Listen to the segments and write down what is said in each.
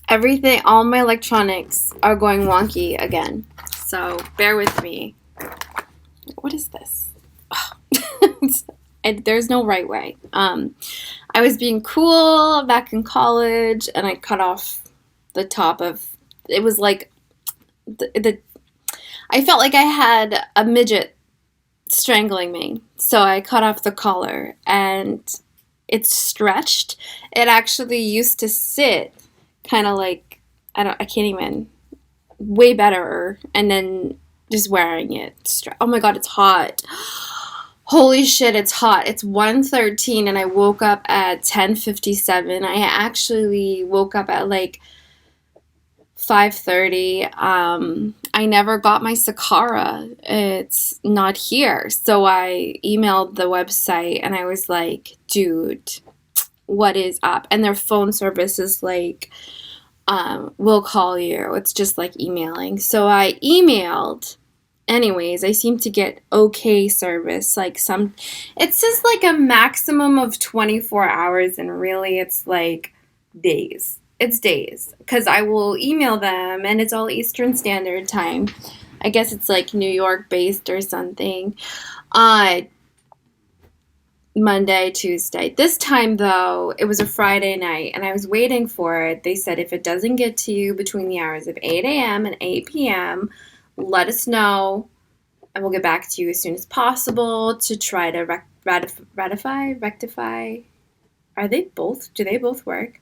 Everything, all my electronics are going wonky again. So bear with me. What is this? There's no right way. I was being cool back in college, and I cut off the top of. It was like the I felt like I had a midget strangling me, so I cut off the collar, and it's stretched. It actually used to sit kind of like I can't even way better, and then just wearing it. Oh my god, it's hot. Holy shit, it's hot. It's 1:13 and I woke up at 10:57. I actually woke up at like 5:30. I never got my SAKARA. It's not here. So I emailed the website and I was like, dude, what is up? And their phone service is like, we'll call you. It's just like emailing. So I emailed. Anyways, I seem to get okay service. Like it says like a maximum of 24 hours, and really it's like days. It's days. Because I will email them, and it's all Eastern Standard Time. I guess it's like New York based or something. Monday, Tuesday. This time, though, it was a Friday night, and I was waiting for it. They said if it doesn't get to you between the hours of 8 a.m. and 8 p.m., let us know, and we'll get back to you as soon as possible to try to rectify. Do they both work?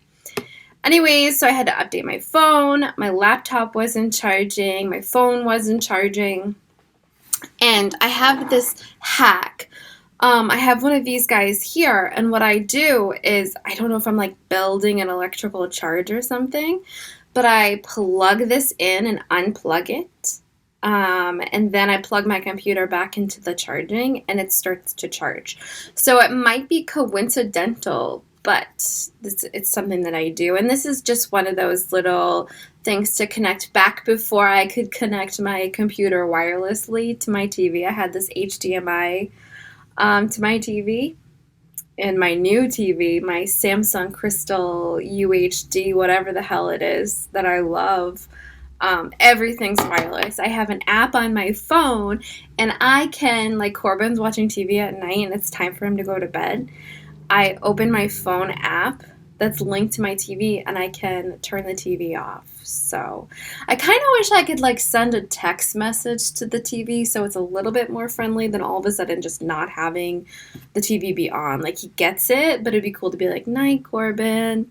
Anyways, so I had to update my phone. My laptop wasn't charging. My phone wasn't charging. And I have this hack. I have one of these guys here, and what I do is, I don't know if I'm like building an electrical charge or something, but I plug this in and unplug it. And then I plug my computer back into the charging, and it starts to charge. So it might be coincidental, but it's something that I do. And this is just one of those little things to connect back before I could connect my computer wirelessly to my TV. I had this HDMI to my TV. And my new TV, my Samsung Crystal UHD, whatever the hell it is that I love, everything's wireless. I have an app on my phone, and I can, like Corbin's watching TV at night and it's time for him to go to bed. I open my phone app that's linked to my TV, and I can turn the TV off. So I kind of wish I could like send a text message to the TV so it's a little bit more friendly than all of a sudden just not having the TV be on. Like, he gets it, but it'd be cool to be like, night, Corbin.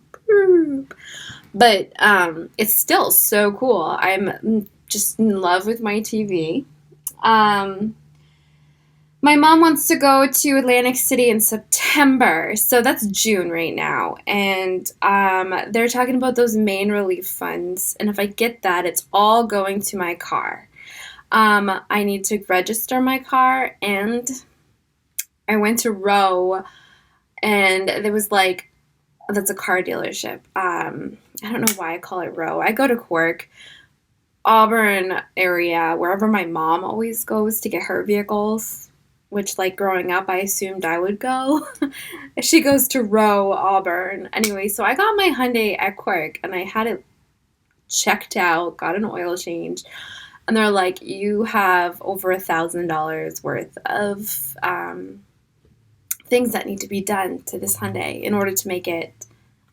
But it's still so cool. I'm just in love with my TV. My mom wants to go to Atlantic City in September, so that's June right now. And they're talking about those Maine relief funds, and if I get that, it's all going to my car. I need to register my car, and I went to Row, and there was like, that's a car dealership. I don't know why I call it Row. I go to Cork, Auburn area, wherever my mom always goes to get her vehicles, which, like, growing up, I assumed I would go. She goes to Row, Auburn. Anyway, so I got my Hyundai at Cork, and I had it checked out, got an oil change, and they're like, you have over $1,000 worth of things that need to be done to this Hyundai in order to make it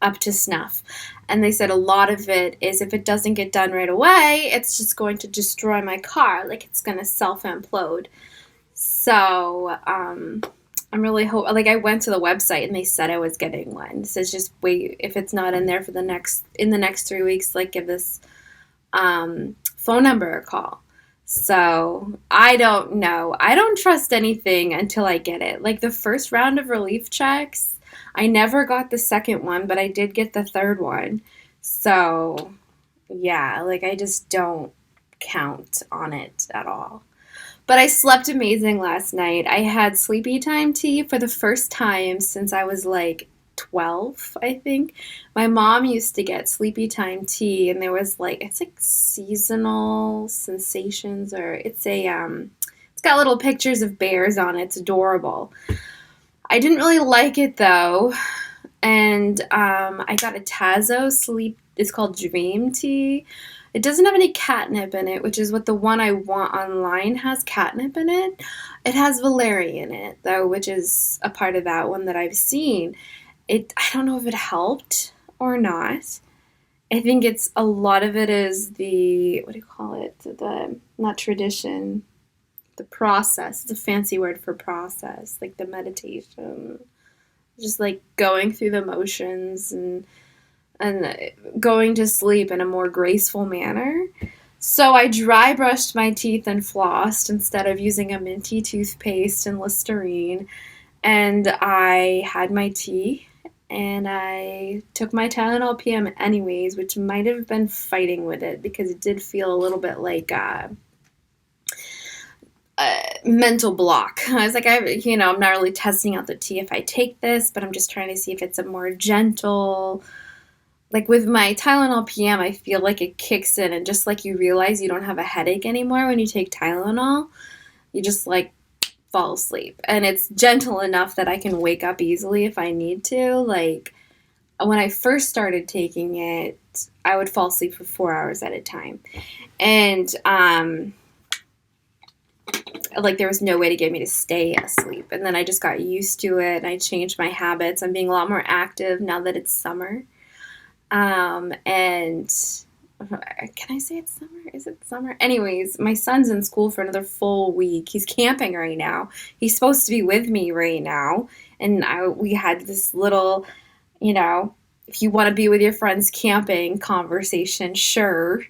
up to snuff. And they said a lot of it is, if it doesn't get done right away, it's just going to destroy my car. Like, it's going to self-implode. So I'm really I went to the website and they said I was getting one. It says just wait, if it's not in there in the next 3 weeks, like, give this phone number a call. So I don't know. I don't trust anything until I get it. Like, the first round of relief checks, I never got the second one, but I did get the third one. So yeah, like, I just don't count on it at all. But I slept amazing last night. I had sleepy time tea for the first time since I was like 12, I think. My mom used to get sleepy time tea, and there was like, it's like seasonal sensations, or it's got little pictures of bears on it. It's adorable. I didn't really like it though. And I got a Tazo it's called Dream Tea. It doesn't have any catnip in it, which is what the one I want online has catnip in it. It has valerian in it, though, which is a part of that one that I've seen. I don't know if it helped or not. I think it's a lot of it is the, what do you call it? The, not tradition, the process. It's a fancy word for process, like the meditation. Just like going through the motions and going to sleep in a more graceful manner. So I dry brushed my teeth and flossed instead of using a minty toothpaste and Listerine. And I had my tea and I took my Tylenol PM anyways, which might have been fighting with it because it did feel a little bit like a mental block. I was like, I'm not really testing out the tea if I take this, but I'm just trying to see if it's a more gentle. Like with my Tylenol PM, I feel like it kicks in, and just like you realize you don't have a headache anymore when you take Tylenol, you just like fall asleep. And it's gentle enough that I can wake up easily if I need to. Like when I first started taking it, I would fall asleep for 4 hours at a time. And like there was no way to get me to stay asleep. And then I just got used to it and I changed my habits. I'm being a lot more active now that it's summer. And can I say it's summer? Is it summer? Anyways, my son's in school for another full week. He's camping right now. He's supposed to be with me right now. And we had this little, if you want to be with your friends camping conversation, sure.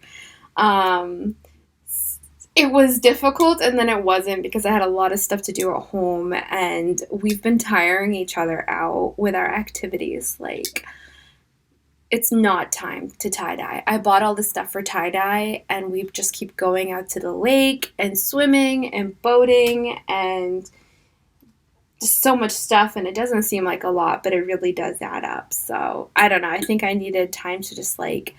It was difficult and then it wasn't because I had a lot of stuff to do at home and we've been tiring each other out with our activities. Like, it's not time to tie-dye. I bought all this stuff for tie-dye and we just keep going out to the lake and swimming and boating and just so much stuff, and it doesn't seem like a lot, but it really does add up. So I don't know. I think I needed time to just like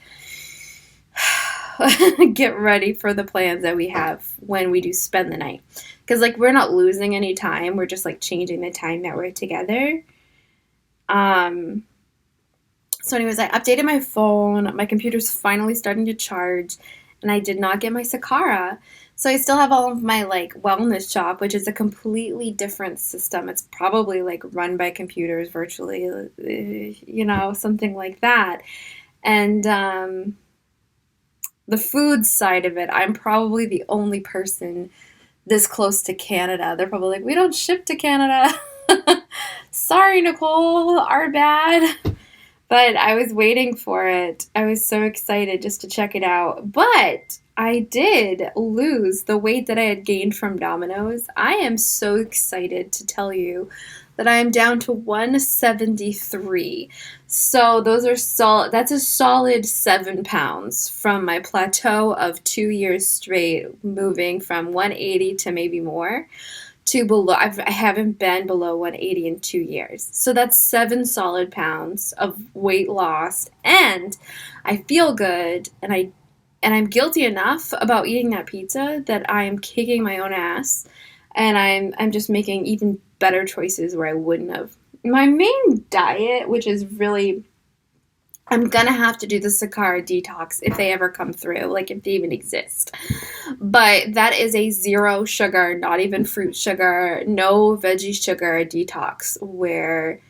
get ready for the plans that we have when we do spend the night. Because like we're not losing any time. We're just like changing the time that we're together. So anyways, I updated my phone. My computer's finally starting to charge, and I did not get my SAKARA. So I still have all of my like wellness shop, which is a completely different system. It's probably like run by computers virtually, something like that. And the food side of it, I'm probably the only person this close to Canada. They're probably like, we don't ship to Canada. Sorry, Nicole, our bad. But I was waiting for it. I was so excited just to check it out. But I did lose the weight that I had gained from Domino's. I am so excited to tell you that I am down to 173. So that's a solid 7 pounds from my plateau of 2 years straight, moving from 180 to maybe more to below. I haven't been below 180 in 2 years. So that's 7 solid pounds of weight loss, and I feel good, and I'm guilty enough about eating that pizza that I'm kicking my own ass, and I'm just making even better choices where I wouldn't have. My main diet, which is really, I'm gonna have to do the SAKARA detox if they ever come through, like if they even exist. But that is a 0 sugar, not even fruit sugar, no veggie sugar detox where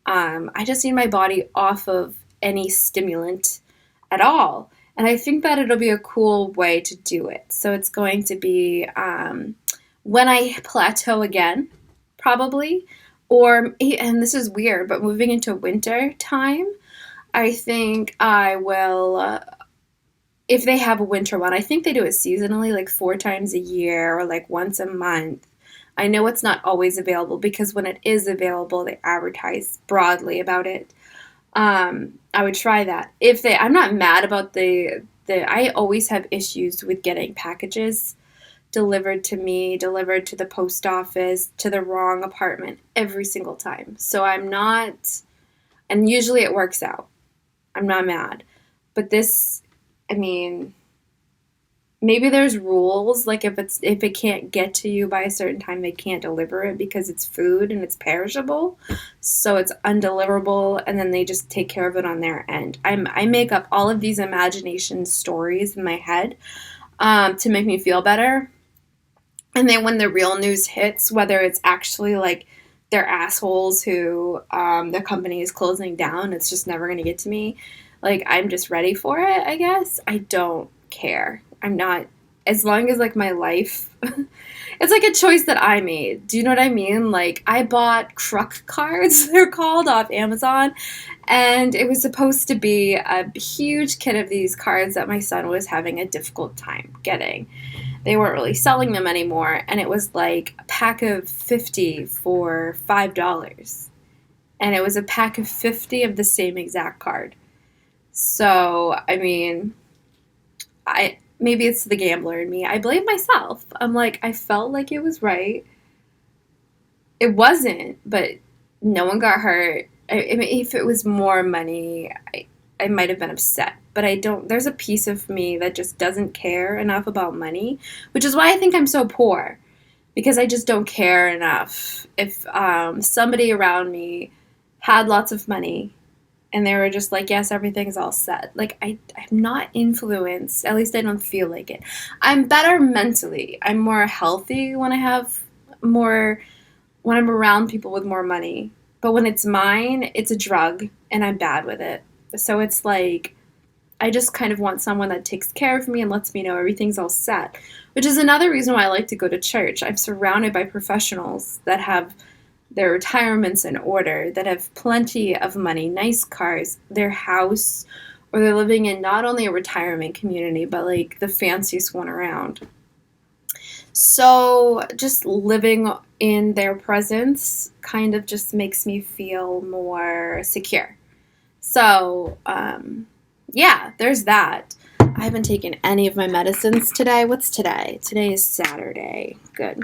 I just need my body off of any stimulant at all. And I think that it'll be a cool way to do it. So it's going to be when I plateau again, probably, and this is weird, but moving into winter time, I think I will, if they have a winter one, I think they do it seasonally, like 4 times a year or like once a month. I know it's not always available because when it is available, they advertise broadly about it. I would try that. I'm not mad about I always have issues with getting packages delivered to me, delivered to the post office, to the wrong apartment every single time. So I'm not, and usually it works out. I'm not mad. But this, maybe there's rules, like if it can't get to you by a certain time, they can't deliver it because it's food and it's perishable, so it's undeliverable, and then they just take care of it on their end. I make up all of these imagination stories in my head, to make me feel better, and then when the real news hits, whether it's actually like they're assholes who, the company is closing down, it's just never going to get to me. Like, I'm just ready for it, I guess. I don't care. I'm not, as long as like my life, it's like a choice that I made. Do you know what I mean? Like, I bought Kruk cards, they're called, off Amazon, and it was supposed to be a huge kit of these cards that my son was having a difficult time getting. They weren't really selling them anymore, and it was like a pack of 50 for $5. And it was a pack of 50 of the same exact card. So, I mean, I maybe it's the gambler in me. I blame myself. I'm like, I felt like it was right. It wasn't, but no one got hurt. I mean, if it was more money, I might have been upset. But I don't, there's a piece of me that just doesn't care enough about money, which is why I think I'm so poor, because I just don't care enough. If, somebody around me had lots of money and they were just like, yes, everything's all set. Like, I'm not influenced. At least I don't feel like it. I'm better mentally. I'm more healthy when I have more, when I'm around people with more money. But when it's mine, it's a drug and I'm bad with it. So it's like, I just kind of want someone that takes care of me and lets me know everything's all set, which is another reason why I like to go to church. I'm surrounded by professionals that have their retirements in order, that have plenty of money, nice cars, their house, or they're living in not only a retirement community, but like the fanciest one around. So just living in their presence kind of just makes me feel more secure. So, yeah, there's that. I haven't taken any of my medicines today. What's today? Today is Saturday. Good.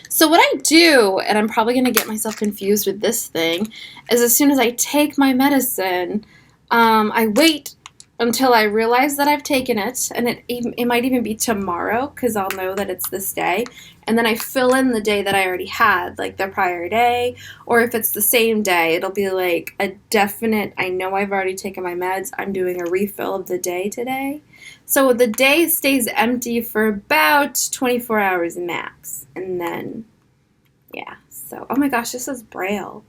So what I do, and I'm probably going to get myself confused with this thing, is as soon as I take my medicine, I wait until I realize that I've taken it, and it might even be tomorrow, because I'll know that it's this day, and then I fill in the day that I already had, like the prior day, or if it's the same day, it'll be like a definite, I know I've already taken my meds, I'm doing a refill of the day today. So the day stays empty for about 24 hours max, and then, yeah, so, oh my gosh, this is Braille.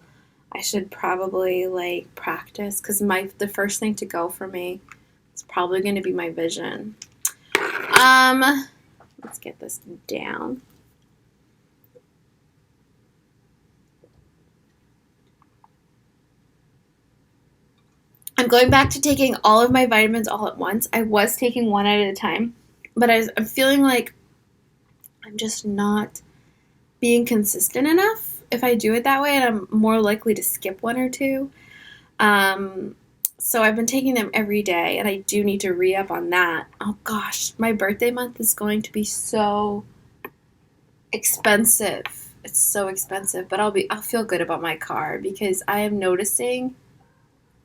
I should probably, like, practice, because the first thing to go for me, it's probably going to be my vision. Let's get this down. I'm going back to taking all of my vitamins all at once. I was taking one at a time, but I'm feeling like I'm just not being consistent enough if I do it that way, and I'm more likely to skip one or two. So I've been taking them every day, and I do need to re-up on that. Oh gosh, my birthday month is going to be so expensive. It's so expensive, but I'll feel good about my car, because I am noticing,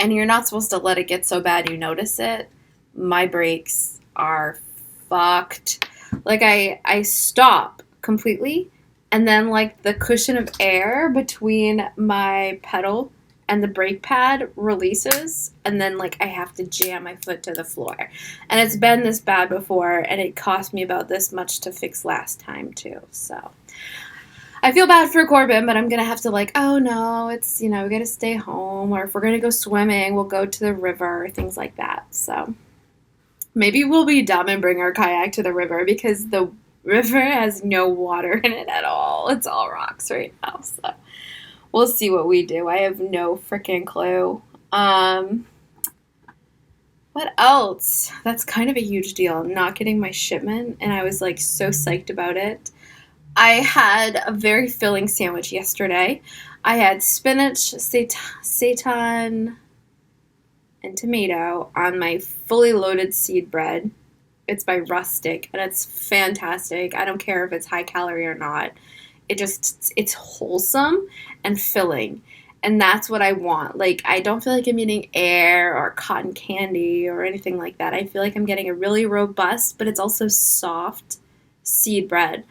and you're not supposed to let it get so bad you notice it, my brakes are fucked. Like, I stop completely, and then like the cushion of air between my pedal and the brake pad releases, and then like I have to jam my foot to the floor. And it's been this bad before, and it cost me about this much to fix last time too. So I feel bad for Corbin, but I'm gonna have to like, oh no, it's, we gotta stay home, or if we're gonna go swimming, we'll go to the river, things like that. So maybe we'll be dumb and bring our kayak to the river, because the river has no water in it at all. It's all rocks right now, so we'll see what we do. I have no freaking clue. What else? That's kind of a huge deal. Not getting my shipment, and I was like so psyched about it. I had a very filling sandwich yesterday. I had spinach, seitan, and tomato on my fully loaded seed bread. It's by Rustic, and it's fantastic. I don't care if it's high calorie or not. It's wholesome and filling. And that's what I want. Like, I don't feel like I'm eating air or cotton candy or anything like that. I feel like I'm getting a really robust, but it's also soft seed bread.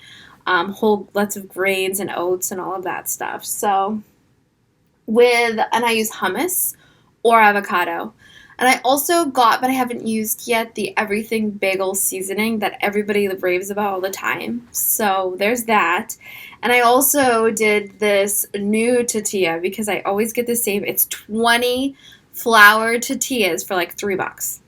Whole lots of grains and oats and all of that stuff. So and I use hummus or avocado. And I also got, but I haven't used yet, the everything bagel seasoning that everybody raves about all the time. So there's that. And I also did this new tortilla because I always get the same. It's 20 flour tortillas for like $3.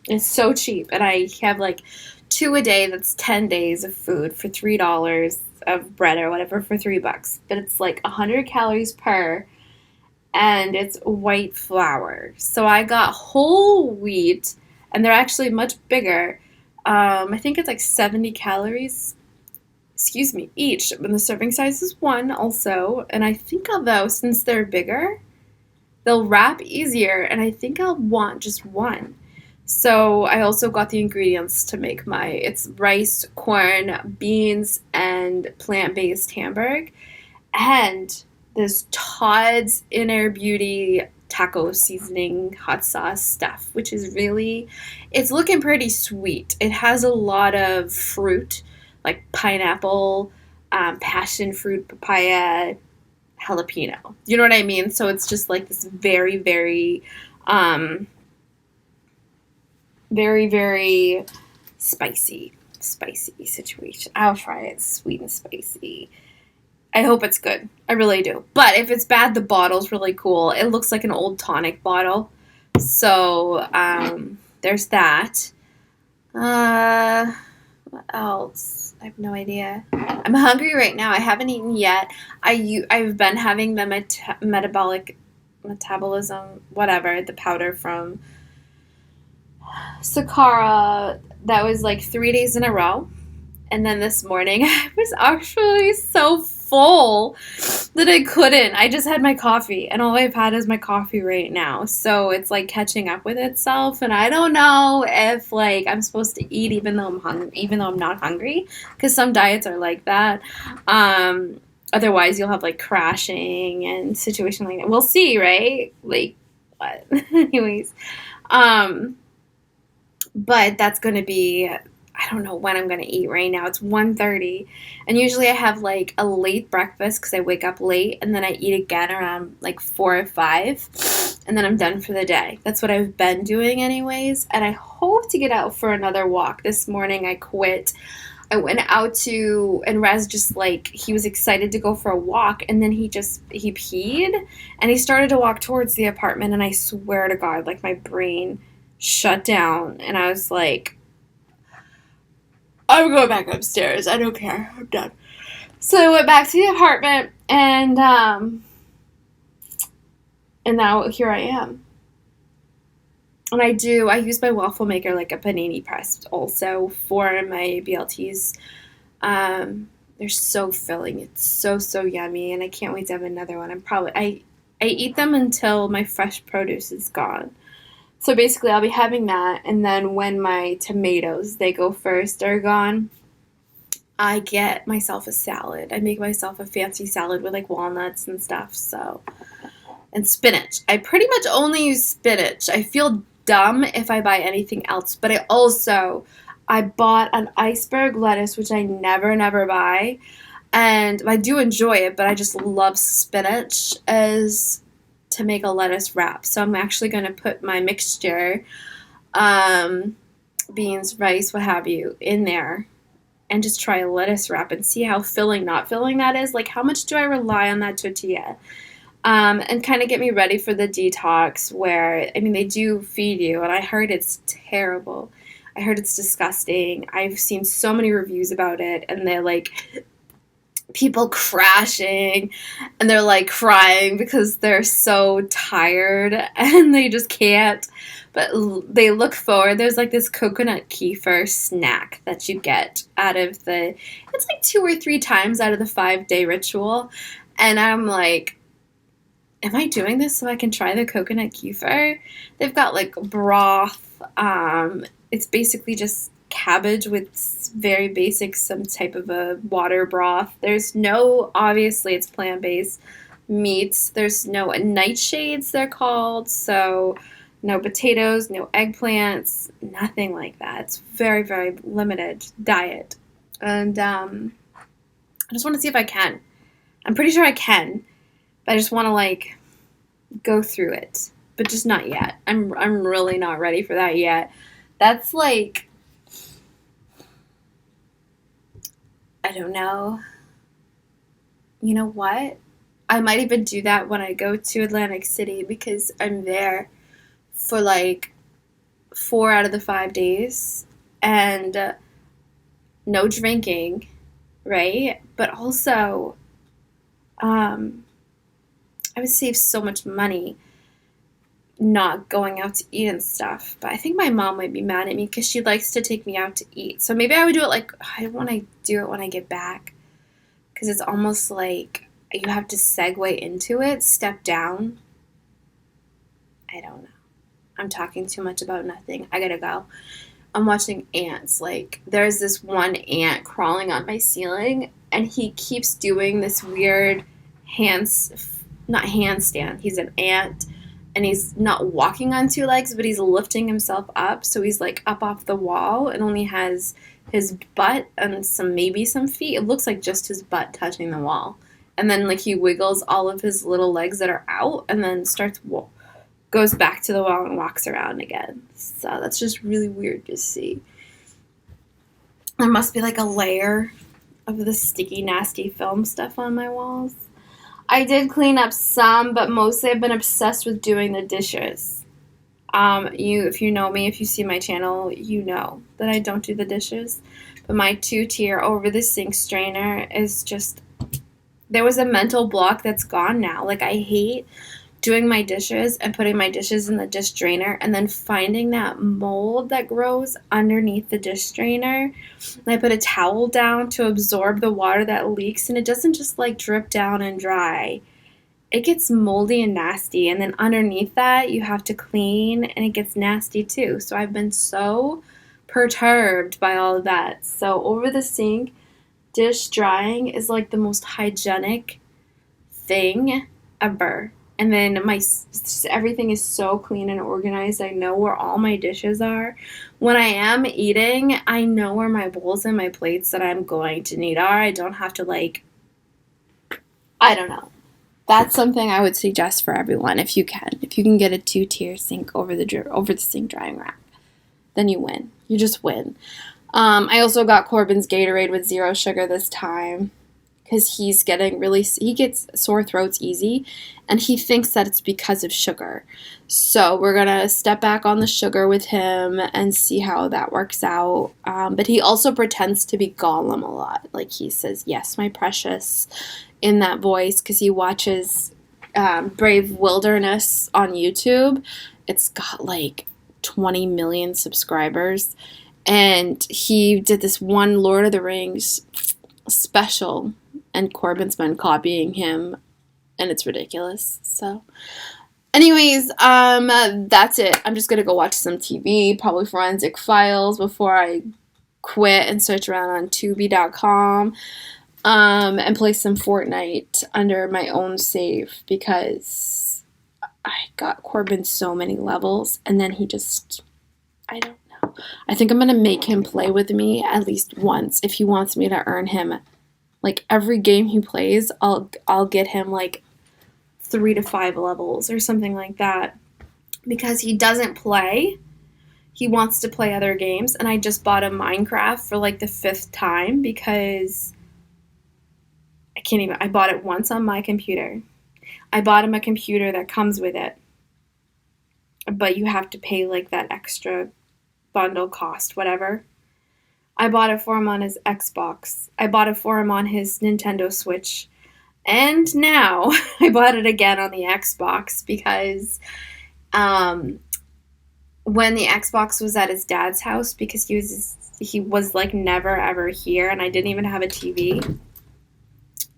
It's so cheap. And I have like two a day. That's 10 days of food for $3 of bread or whatever for $3. But it's like 100 calories per, and it's white flour. So I got whole wheat, and they're actually much bigger. I think it's like 70 calories, excuse me, each. And the serving size is one also. And I think although, since they're bigger, they'll wrap easier, and I think I'll want just one. So I also got the ingredients to make it's rice, corn, beans, and plant-based hamburg. And this Todd's Inner Beauty taco seasoning hot sauce stuff, which is it's looking pretty sweet. It has a lot of fruit, like pineapple, passion fruit, papaya, jalapeno. You know what I mean? So it's just like this very, very, very, very spicy situation. I'll try it. Sweet and spicy. I hope it's good. I really do. But if it's bad, the bottle's really cool. It looks like an old tonic bottle. So there's that. What else? I have no idea. I'm hungry right now. I haven't eaten yet. I've been having the metabolism, whatever, the powder from SAKARA. That was like 3 days in a row. And then this morning, I was actually so full that I couldn't. I just had my coffee, and all I've had is my coffee right now. So it's like catching up with itself, and I don't know if like I'm supposed to eat even though I'm not hungry, because some diets are like that. Otherwise, you'll have like crashing and situation like that. We'll see, right? Like what? Anyways, but that's gonna be. I don't know when I'm going to eat right now. It's 1:30, and usually I have like a late breakfast because I wake up late, and then I eat again around like 4 or 5, and then I'm done for the day. That's what I've been doing anyways, and I hope to get out for another walk. This morning I quit. I went out and Rez just like, he was excited to go for a walk, and then he peed, and he started to walk towards the apartment, and I swear to God, like my brain shut down, and I was like, I'm going back upstairs. I don't care. I'm done. So I went back to the apartment, and now here I am. And I use my waffle maker like a panini press also for my BLTs. They're so filling. It's so, so yummy, and I can't wait to have another one. I eat them until my fresh produce is gone. So basically, I'll be having that, and then when my tomatoes, they go first, are gone, I get myself a salad. I make myself a fancy salad with like walnuts and stuff, and spinach. I pretty much only use spinach. I feel dumb if I buy anything else, but I bought an iceberg lettuce, which I never buy, and I do enjoy it, but I just love spinach to make a lettuce wrap. So I'm actually going to put my mixture, beans, rice, what have you, in there and just try a lettuce wrap and see how filling, not filling that is. Like, how much do I rely on that tortilla? And kind of get me ready for the detox where, I mean, they do feed you, and I heard it's terrible. I heard it's disgusting. I've seen so many reviews about it, and they're like, people crashing, and they're like crying because they're so tired and they just can't, but they look forward. There's like this coconut kefir snack that you get it's like 2 or 3 times out of the 5-day ritual, and I'm like, am I doing this so I can try the coconut kefir? They've got like broth. It's basically just cabbage with very basic, some type of a water broth. Obviously it's plant-based. meats. There's no nightshades, they're called. So no potatoes, no eggplants, nothing like that. It's very, very limited diet. And I just want to see if I can. I'm pretty sure I can, but I just want to like go through it, but just not yet. I'm really not ready for that yet. That's like, I don't know. You know what? I might even do that when I go to Atlantic City because I'm there for like 4 out of the 5 days and no drinking, right? But also, I would save so much money not going out to eat and stuff. But I think my mom might be mad at me because she likes to take me out to eat. So maybe I would do it like, I want to do it when I get back because it's almost like you have to segue into it, step down. I don't know. I'm talking too much about nothing. I gotta go. I'm watching ants. Like, there's this one ant crawling on my ceiling, and he keeps doing this weird not handstand. He's an ant, and he's not walking on 2 legs, but he's lifting himself up. So he's like up off the wall and only has his butt and maybe some feet. It looks like just his butt touching the wall. And then like he wiggles all of his little legs that are out and then goes back to the wall and walks around again. So that's just really weird to see. There must be like a layer of the sticky, nasty film stuff on my walls. I did clean up some, but mostly I've been obsessed with doing the dishes. If you know me, if you see my channel, you know that I don't do the dishes. But my 2-tier over the sink strainer is just, there was a mental block that's gone now. Like, I hate doing my dishes and putting my dishes in the dish drainer and then finding that mold that grows underneath the dish drainer. And I put a towel down to absorb the water that leaks, and it doesn't just like drip down and dry. It gets moldy and nasty, and then underneath that you have to clean, and it gets nasty too. So I've been so perturbed by all of that. So over the sink, dish drying is like the most hygienic thing ever. And then everything is so clean and organized. I know where all my dishes are. When I am eating, I know where my bowls and my plates that I'm going to need are. I don't have to I don't know. That's something I would suggest for everyone if you can. If you can get a 2-tier sink over the sink drying rack, then you win. You just win. I also got Corbin's Gatorade with 0 sugar this time because he gets sore throats easy, and he thinks that it's because of sugar. So we're going to step back on the sugar with him and see how that works out. But he also pretends to be Gollum a lot. Like, he says, "Yes, my precious," in that voice because he watches Brave Wilderness on YouTube. It's got like 20 million subscribers. And he did this one Lord of the Rings special, and Corbin's been copying him, and it's ridiculous. So anyways, that's it. I'm just gonna go watch some TV, probably Forensic Files, before I quit and search around on Tubi.com, and play some Fortnite under my own save because I got Corbin so many levels, and then he just, I don't know. I think I'm gonna make him play with me at least once if he wants me to earn him. Like, every game he plays, I'll get him like 3 to 5 levels or something like that, because he doesn't play. He wants to play other games, and I just bought him Minecraft for like the 5th time because I bought it once on my computer. I bought him a computer that comes with it, but you have to pay like that extra bundle cost, whatever. I bought it for him on his Xbox. I bought it for him on his Nintendo Switch. And now I bought it again on the Xbox because when the Xbox was at his dad's house, because he was like never ever here, and I didn't even have a TV.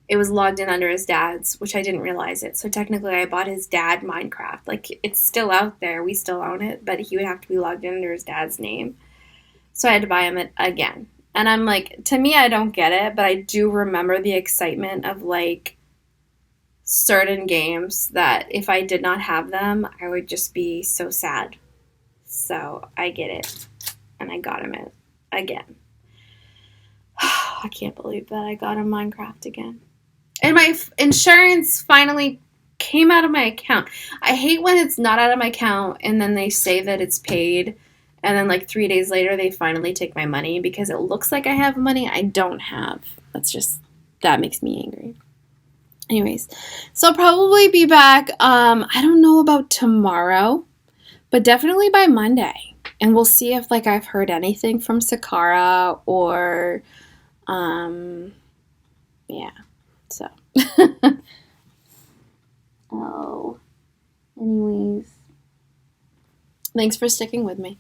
It was logged in under his dad's, which I didn't realize it. So technically I bought his dad Minecraft. Like, it's still out there. We still own it, but he would have to be logged in under his dad's name. So I had to buy him it again. And I'm like, to me, I don't get it, but I do remember the excitement of like certain games that if I did not have them, I would just be so sad. So I get it. And I got him it again. I can't believe that I got him Minecraft again. And my insurance finally came out of my account. I hate when it's not out of my account and then they say that it's paid. And then like 3 days later, they finally take my money because it looks like I have money I don't have. That makes me angry. Anyways, so I'll probably be back. I don't know about tomorrow, but definitely by Monday. And we'll see if like I've heard anything from SAKARA or, yeah. So, oh, anyways, thanks for sticking with me.